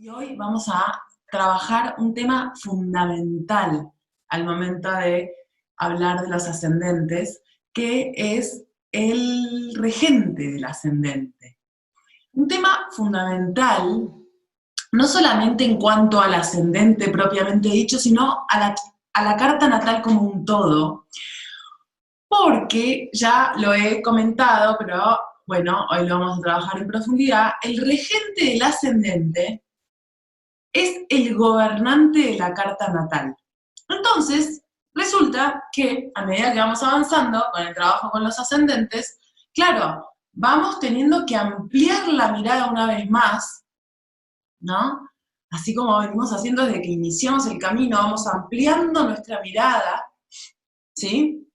Y hoy vamos a trabajar un tema fundamental al momento de hablar de los ascendentes, que es el regente del ascendente. Un tema fundamental, no solamente en cuanto al ascendente propiamente dicho, sino a la carta natal como un todo, porque ya lo he comentado, pero bueno, hoy lo vamos a trabajar en profundidad. El regente del ascendente es el gobernante de la carta natal. Entonces, resulta que a medida que vamos avanzando con el trabajo con los ascendentes, claro, vamos teniendo que ampliar la mirada una vez más, ¿no? Así como venimos haciendo desde que iniciamos el camino, vamos ampliando nuestra mirada, ¿sí?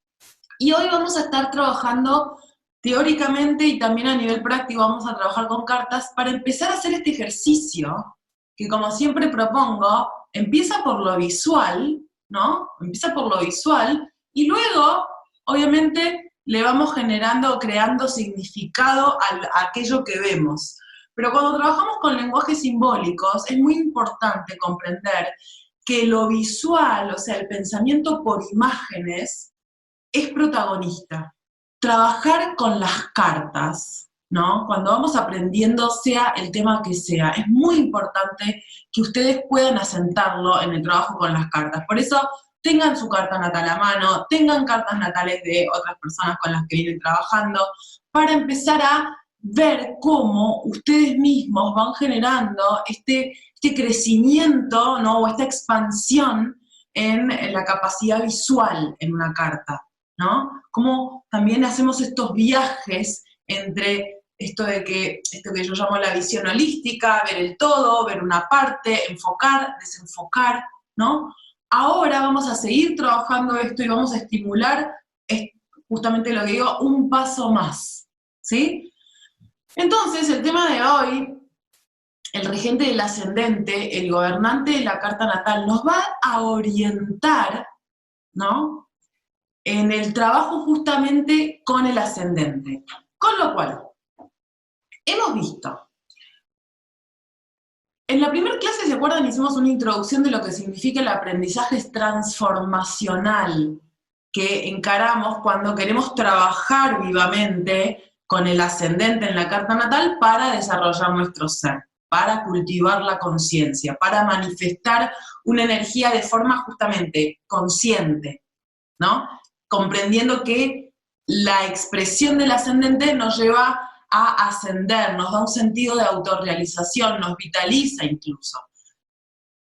Y hoy vamos a estar trabajando teóricamente y también a nivel práctico, vamos a trabajar con cartas para empezar a hacer este ejercicio que, como siempre propongo, empieza por lo visual, ¿no? Empieza por lo visual y luego, obviamente, le vamos generando o creando significado a aquello que vemos. Pero cuando trabajamos con lenguajes simbólicos, es muy importante comprender que lo visual, o sea, el pensamiento por imágenes, es protagonista. Trabajar con las cartas, ¿no? Cuando vamos aprendiendo, sea el tema que sea, es muy importante que ustedes puedan asentarlo en el trabajo con las cartas. Por eso, tengan su carta natal a mano, tengan cartas natales de otras personas con las que vienen trabajando, para empezar a ver cómo ustedes mismos van generando este crecimiento, ¿no? O esta expansión en la capacidad visual en una carta, ¿no? Cómo también hacemos estos viajes entre esto que yo llamo la visión holística, ver el todo, ver una parte, enfocar, desenfocar, ¿no? Ahora vamos a seguir trabajando esto y vamos a estimular justamente lo que digo, un paso más, ¿sí? Entonces, el tema de hoy, el regente del ascendente, el gobernante de la carta natal, nos va a orientar, ¿no? En el trabajo justamente con el ascendente. Con lo cual, hemos visto, en la primera clase, ¿se acuerdan? Hicimos una introducción de lo que significa el aprendizaje transformacional que encaramos cuando queremos trabajar vivamente con el ascendente en la carta natal para desarrollar nuestro ser, para cultivar la conciencia, para manifestar una energía de forma justamente consciente, ¿no? Comprendiendo que la expresión del ascendente nos lleva a ascender, nos da un sentido de autorrealización, nos vitaliza incluso.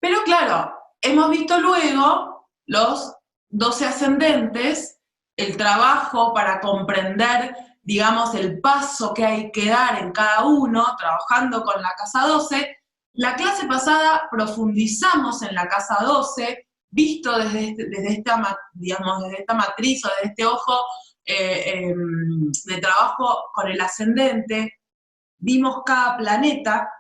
Pero claro, hemos visto luego los 12 ascendentes, el trabajo para comprender, digamos, el paso que hay que dar en cada uno, trabajando con la casa 12. La clase pasada profundizamos en la casa 12, visto desde esta, digamos, desde esta matriz o desde este ojo de trabajo con el ascendente, vimos cada planeta,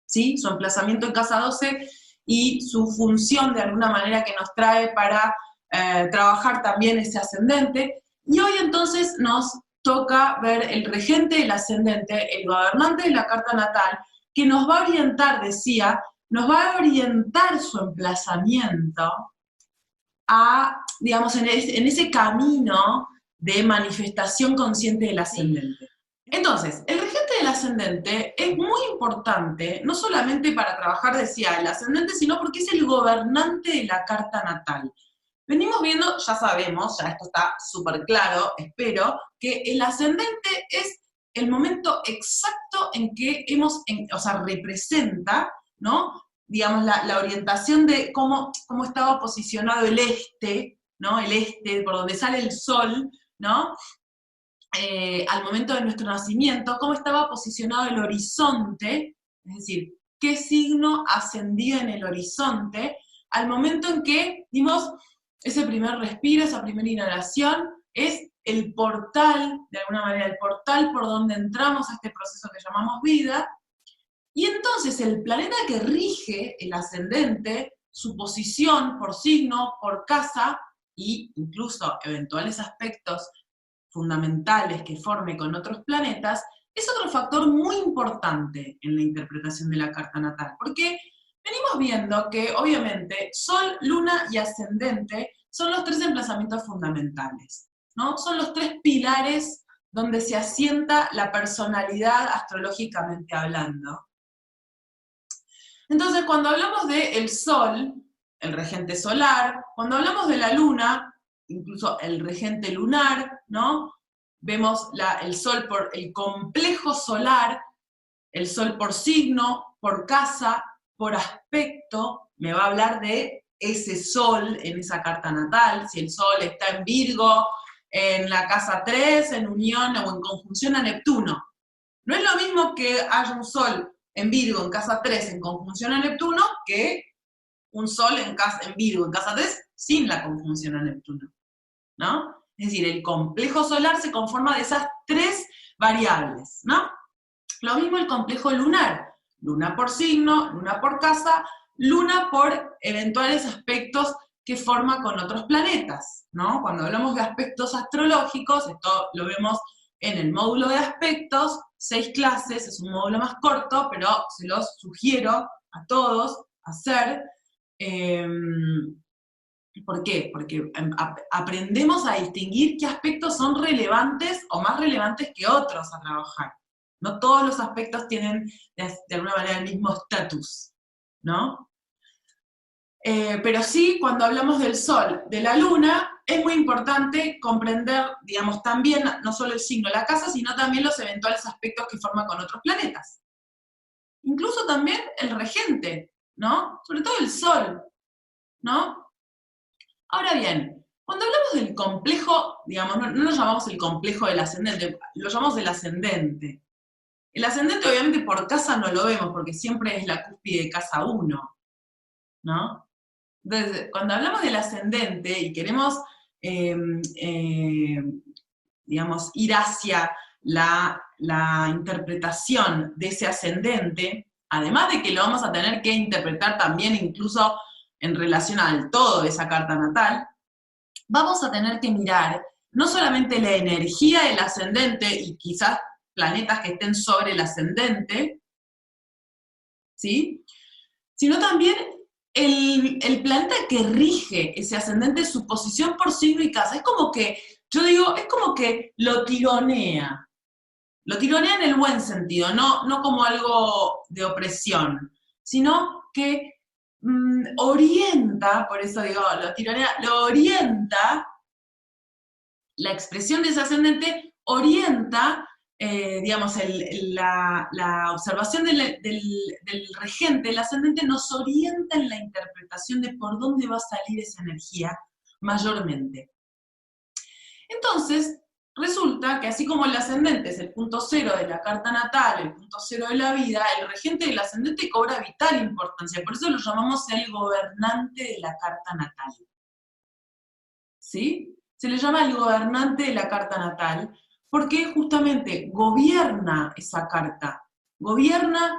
¿sí? Su emplazamiento en casa 12 y su función de alguna manera que nos trae para trabajar también ese ascendente. Y hoy entonces nos toca ver el regente del ascendente, el gobernante de la carta natal, que nos va a orientar, decía, nos va a orientar su emplazamiento a, digamos, en ese camino de manifestación consciente del ascendente. Entonces, el regente del ascendente es muy importante, no solamente para trabajar, decía, el ascendente, sino porque es el gobernante de la carta natal. Venimos viendo, ya sabemos, ya esto está súper claro, espero, que el ascendente es el momento exacto en que o sea, representa, ¿no? Digamos, la orientación de cómo estaba posicionado el este, ¿no? El este, por donde sale el sol, ¿no? Al momento de nuestro nacimiento, cómo estaba posicionado el horizonte, es decir, qué signo ascendía en el horizonte, al momento en que dimos ese primer respiro, esa primera inhalación, es el portal, de alguna manera, el portal por donde entramos a este proceso que llamamos vida, y entonces el planeta que rige el ascendente, su posición por signo, por casa, e incluso eventuales aspectos fundamentales que forme con otros planetas, es otro factor muy importante en la interpretación de la carta natal, porque venimos viendo que, obviamente, Sol, Luna y Ascendente son los 3 emplazamientos fundamentales, ¿no? Son los 3 pilares donde se asienta la personalidad astrológicamente hablando. Entonces, cuando hablamos del Sol, el regente solar, cuando hablamos de la Luna, incluso el regente lunar, ¿no? Vemos el Sol por el complejo solar, el Sol por signo, por casa, por aspecto, me va a hablar de ese Sol en esa carta natal, si el Sol está en Virgo, en la casa 3, en unión o en conjunción a Neptuno. No es lo mismo que haya un Sol en Virgo en casa 3 en conjunción a Neptuno que un Sol en Virgo en casa 3 sin la conjunción a Neptuno, ¿no? Es decir, el complejo solar se conforma de esas 3 variables, ¿no? Lo mismo el complejo lunar, luna por signo, luna por casa, luna por eventuales aspectos que forma con otros planetas, ¿no? Cuando hablamos de aspectos astrológicos, esto lo vemos en el módulo de aspectos, 6 clases, es un módulo más corto, pero se los sugiero a todos hacer. ¿Por qué? Porque aprendemos a distinguir qué aspectos son relevantes o más relevantes que otros a trabajar. No todos los aspectos tienen de alguna manera el mismo estatus, ¿no? Pero sí, cuando hablamos del Sol, de la Luna, es muy importante comprender, digamos, también no solo el signo de la casa, sino también los eventuales aspectos que forman con otros planetas. Incluso también el regente, ¿no? Sobre todo el Sol, ¿no? Ahora bien, cuando hablamos del complejo, digamos, no lo llamamos el complejo del ascendente, lo llamamos el ascendente. El ascendente obviamente por casa no lo vemos, porque siempre es la cúspide de casa 1, ¿no? Entonces, cuando hablamos del ascendente y queremos, digamos, ir hacia la interpretación de ese ascendente, además de que lo vamos a tener que interpretar también incluso en relación al todo de esa carta natal, vamos a tener que mirar no solamente la energía del ascendente y quizás planetas que estén sobre el ascendente, ¿sí? Sino también el planeta que rige ese ascendente, su posición por signo y casa. Es como que, yo digo, es como que lo tironea. Lo tironea en el buen sentido, no como algo de opresión, sino que orienta, por eso digo, lo tironea, lo orienta, la expresión de ese ascendente orienta, digamos, la observación del regente, el ascendente nos orienta en la interpretación de por dónde va a salir esa energía mayormente. Entonces, resulta que así como el ascendente es el punto cero de la carta natal, el punto cero de la vida, el regente del ascendente cobra vital importancia, por eso lo llamamos el gobernante de la carta natal. ¿Sí? Se le llama el gobernante de la carta natal, porque justamente gobierna esa carta, gobierna,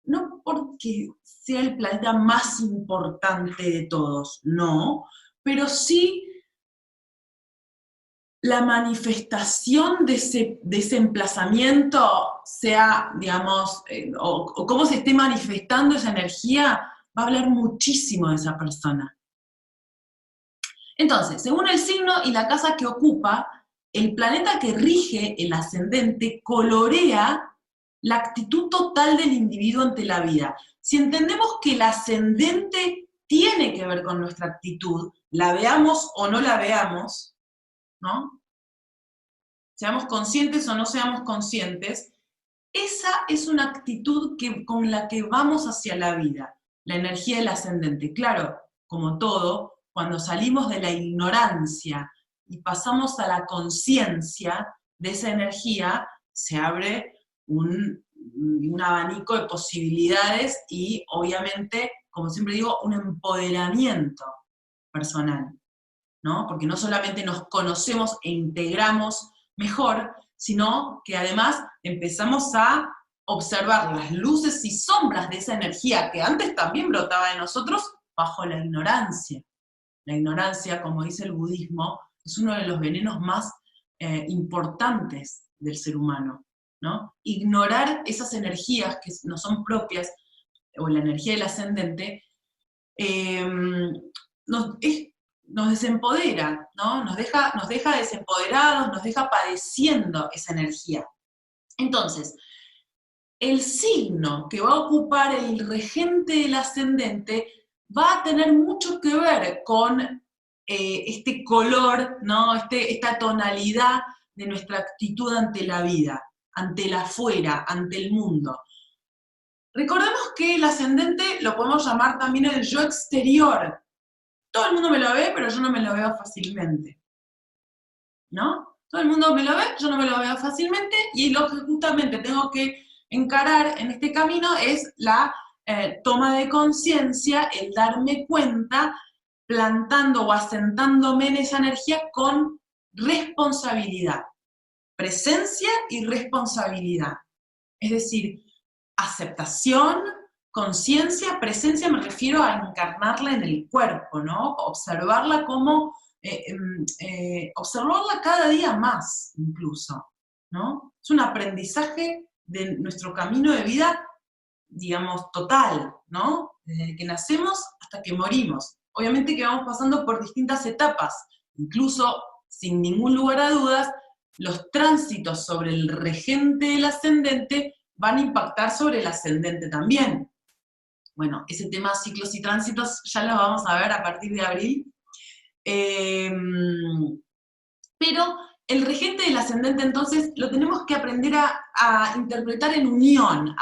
no porque sea el planeta más importante de todos, no, pero sí la manifestación de ese emplazamiento sea, digamos, o cómo se esté manifestando esa energía, va a hablar muchísimo de esa persona. Entonces, según el signo y la casa que ocupa, el planeta que rige el ascendente colorea la actitud total del individuo ante la vida. Si entendemos que el ascendente tiene que ver con nuestra actitud, la veamos o no la veamos, ¿no? Seamos conscientes o no seamos conscientes, esa es una actitud con la que vamos hacia la vida, la energía del ascendente. Claro, como todo, cuando salimos de la ignorancia y pasamos a la conciencia de esa energía, se abre un abanico de posibilidades y, obviamente, como siempre digo, un empoderamiento personal, ¿no? Porque no solamente nos conocemos e integramos mejor, sino que además empezamos a observar las luces y sombras de esa energía que antes también brotaba de nosotros bajo la ignorancia. La ignorancia, como dice el budismo, es uno de los venenos más importantes del ser humano, ¿no? Ignorar esas energías que no son propias, o la energía del ascendente, nos, nos desempodera, ¿no? Nos deja desempoderados, nos deja padeciendo esa energía. Entonces, el signo que va a ocupar el regente del ascendente va a tener mucho que ver con este color, ¿no? Esta tonalidad de nuestra actitud ante la vida, ante el afuera, ante el mundo. Recordemos que el ascendente lo podemos llamar también el yo exterior. Todo el mundo me lo ve, pero yo no me lo veo fácilmente, ¿no? Todo el mundo me lo ve, yo no me lo veo fácilmente, y lo que justamente tengo que encarar en este camino es la toma de conciencia, el darme cuenta, plantando o asentándome en esa energía con responsabilidad, presencia y responsabilidad. Es decir, aceptación, conciencia, presencia, me refiero a encarnarla en el cuerpo, ¿no? Observarla como, observarla cada día más, incluso, ¿no? Es un aprendizaje de nuestro camino de vida, digamos, total, ¿no? Desde que nacemos hasta que morimos. Obviamente que vamos pasando por distintas etapas, incluso, sin ningún lugar a dudas, los tránsitos sobre el regente del ascendente van a impactar sobre el ascendente también. Bueno, ese tema ciclos y tránsitos ya lo vamos a ver a partir de abril. Pero el regente del ascendente, entonces, lo tenemos que aprender a interpretar en unión,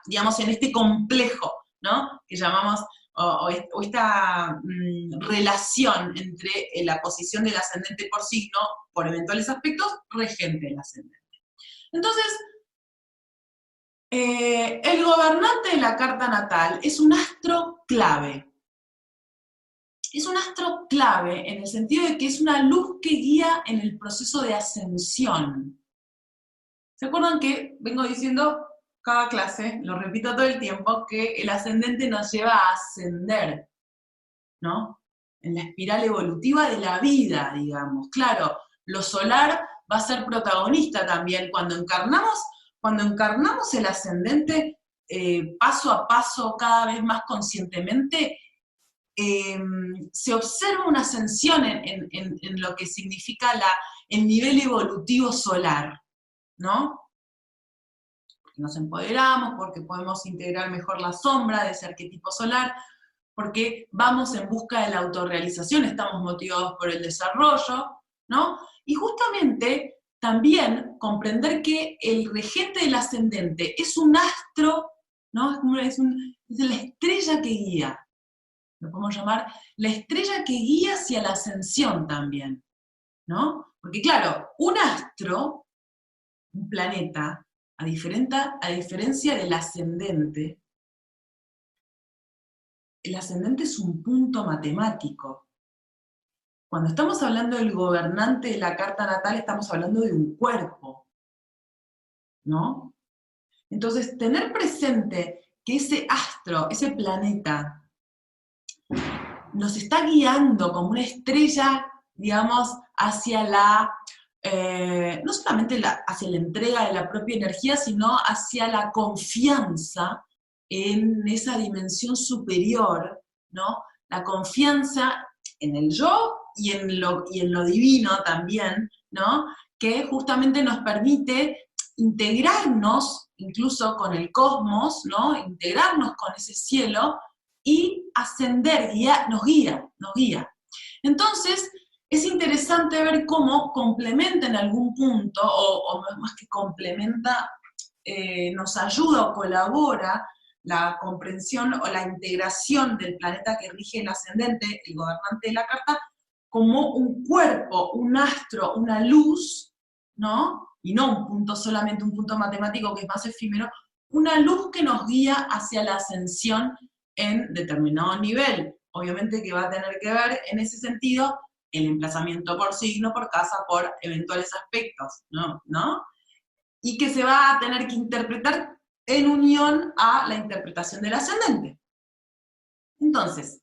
digamos, en este complejo, ¿no? Que llamamos, o esta relación entre la posición del ascendente por signo, por eventuales aspectos, regente del ascendente. Entonces, el gobernante de la carta natal es un astro clave. Es un astro clave en el sentido de que es una luz que guía en el proceso de ascensión. ¿Se acuerdan que vengo diciendo cada clase, lo repito todo el tiempo, que el ascendente nos lleva a ascender, ¿no? En la espiral evolutiva de la vida, digamos. Claro, lo solar va a ser protagonista también. Cuando encarnamos el ascendente paso a paso, cada vez más conscientemente, se observa una ascensión en lo que significa el nivel evolutivo solar, ¿no? Porque nos empoderamos, porque podemos integrar mejor la sombra de ese arquetipo solar, porque vamos en busca de la autorrealización, estamos motivados por el desarrollo, ¿no? Y justamente también comprender que el regente del ascendente es un astro, ¿no? Es la estrella que guía. Lo podemos llamar la estrella que guía hacia la ascensión también, ¿no? Porque claro, un astro, un planeta, a diferencia del ascendente, el ascendente es un punto matemático. Cuando estamos hablando del gobernante de la carta natal, estamos hablando de un cuerpo, ¿no? Entonces, tener presente que ese astro, ese planeta, nos está guiando como una estrella, digamos, hacia no solamente hacia la entrega de la propia energía, sino hacia la confianza en esa dimensión superior, ¿no? La confianza en el yo y en lo divino también, ¿no? Que justamente nos permite integrarnos incluso con el cosmos, ¿no? Integrarnos con ese cielo y ascender, nos guía. Entonces, es interesante ver cómo complementa en algún punto, o más que complementa, nos ayuda o colabora la comprensión o la integración del planeta que rige el ascendente, el gobernante de la carta, como un cuerpo, un astro, una luz, ¿no? Y no un punto, solamente un punto matemático que es más efímero, una luz que nos guía hacia la ascensión en determinado nivel. Obviamente que va a tener que ver en ese sentido el emplazamiento por signo, por casa, por eventuales aspectos, ¿no? Y que se va a tener que interpretar en unión a la interpretación del ascendente. Entonces,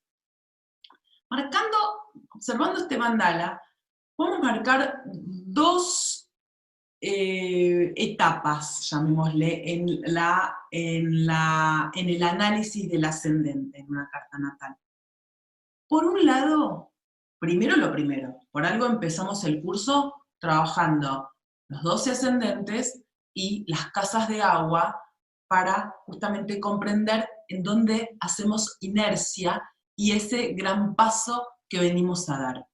observando este mandala, podemos marcar dos etapas, llamémosle, en el análisis del ascendente en una carta natal. Por un lado, primero lo primero, por algo empezamos el curso trabajando los 12 ascendentes y las casas de agua para justamente comprender en dónde hacemos inercia y ese gran paso que venimos a dar,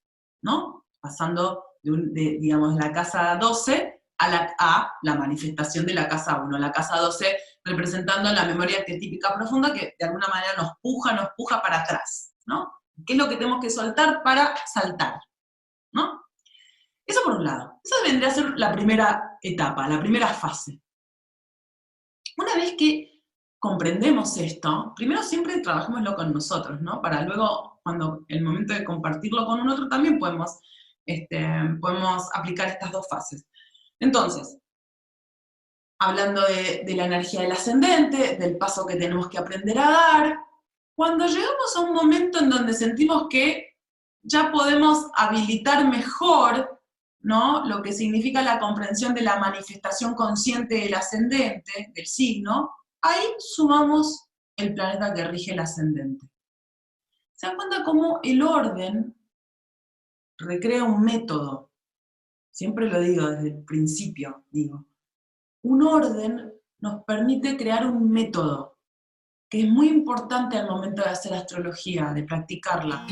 ¿no? Pasando digamos, la casa 12 a la manifestación de la casa 1. La casa 12 representando la memoria arquetípica profunda que de alguna manera nos puja para atrás, ¿no? ¿Qué es lo que tenemos que soltar para saltar? ¿No? Eso por un lado. Esa vendría a ser la primera etapa, la primera fase. Una vez que comprendemos esto, primero siempre trabajémoslo con nosotros, ¿no? Para luego, cuando el momento de compartirlo con un otro, también podemos aplicar estas dos fases. Entonces, hablando de la energía del ascendente, del paso que tenemos que aprender a dar, cuando llegamos a un momento en donde sentimos que ya podemos habilitar mejor, ¿no?, lo que significa la comprensión de la manifestación consciente del ascendente, del signo, ahí sumamos el planeta que rige el ascendente. ¿Se dan cuenta cómo el orden recrea un método? Siempre lo digo desde el principio, digo. Un orden nos permite crear un método que es muy importante al momento de hacer astrología, de practicarla.